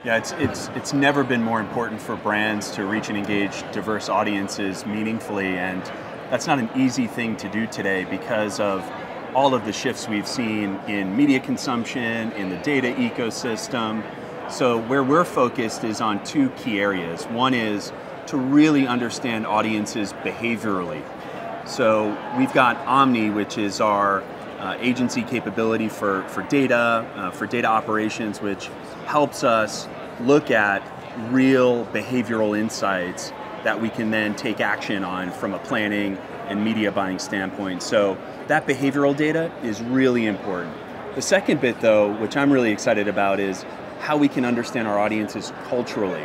Yeah, it's never been more important for brands to reach and engage diverse audiences meaningfully, and that's not an easy thing to do today because of all of the shifts we've seen in media consumption, in the data ecosystem. So where we're focused is on two key areas. One is to really understand audiences behaviorally. So we've got Omni, which is our agency capability for data operations, which helps us look at real behavioral insights that we can then take action on from a planning and media buying standpoint. So that behavioral data is really important. The second bit though, which I'm really excited about, is how we can understand our audiences culturally.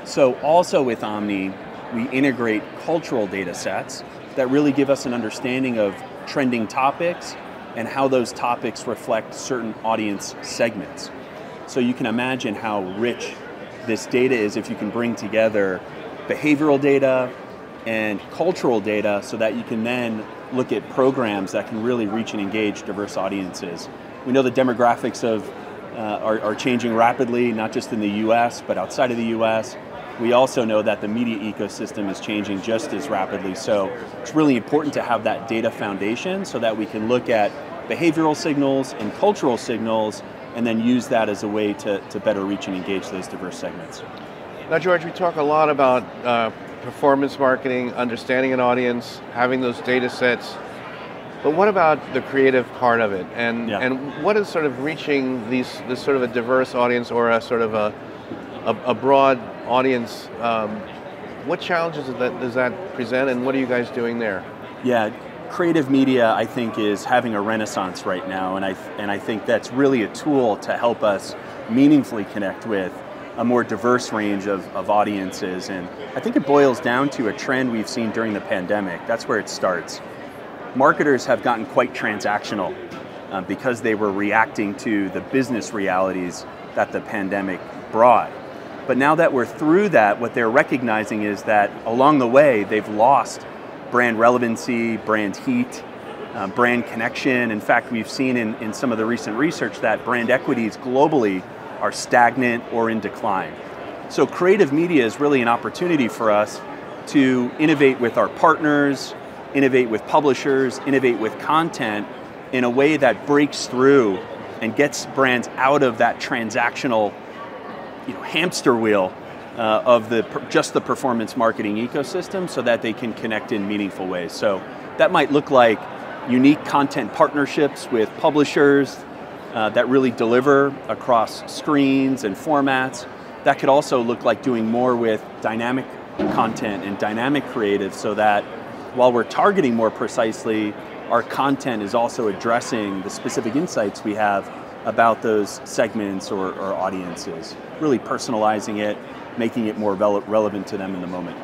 So also with Omni, we integrate cultural data sets that really give us an understanding of trending topics and how those topics reflect certain audience segments. So you can imagine how rich this data is if you can bring together behavioral data and cultural data so that you can then look at programs that can really reach and engage diverse audiences. We know the demographics are changing rapidly, not just in the US, but outside of the US. We also know that the media ecosystem is changing just as rapidly. So it's really important to have that data foundation so that we can look at behavioral signals and cultural signals and then use that as a way to better reach and engage those diverse segments. Now, George, we talk a lot about performance marketing, understanding an audience, having those data sets, but what about the creative part of it? And what is sort of reaching this sort of a diverse audience or a sort of a broad audience? What challenges does that present, and what are you guys doing there? Yeah, creative media, I think, is having a renaissance right now, and I think that's really a tool to help us meaningfully connect with a more diverse range of audiences. And I think it boils down to a trend we've seen during the pandemic. That's where it starts. Marketers have gotten quite transactional because they were reacting to the business realities that the pandemic brought. But now that we're through that, what they're recognizing is that along the way, they've lost brand relevancy, brand heat, brand connection. In fact, we've seen in some of the recent research that brand equities globally are stagnant or in decline. So creative media is really an opportunity for us to innovate with our partners, innovate with publishers, innovate with content in a way that breaks through and gets brands out of that transactional hamster wheel of just the performance marketing ecosystem so that they can connect in meaningful ways. So that might look like unique content partnerships with publishers that really deliver across screens and formats. That could also look like doing more with dynamic content and dynamic creative so that while we're targeting more precisely, our content is also addressing the specific insights we have about those segments or audiences, really personalizing it, making it more relevant to them in the moment.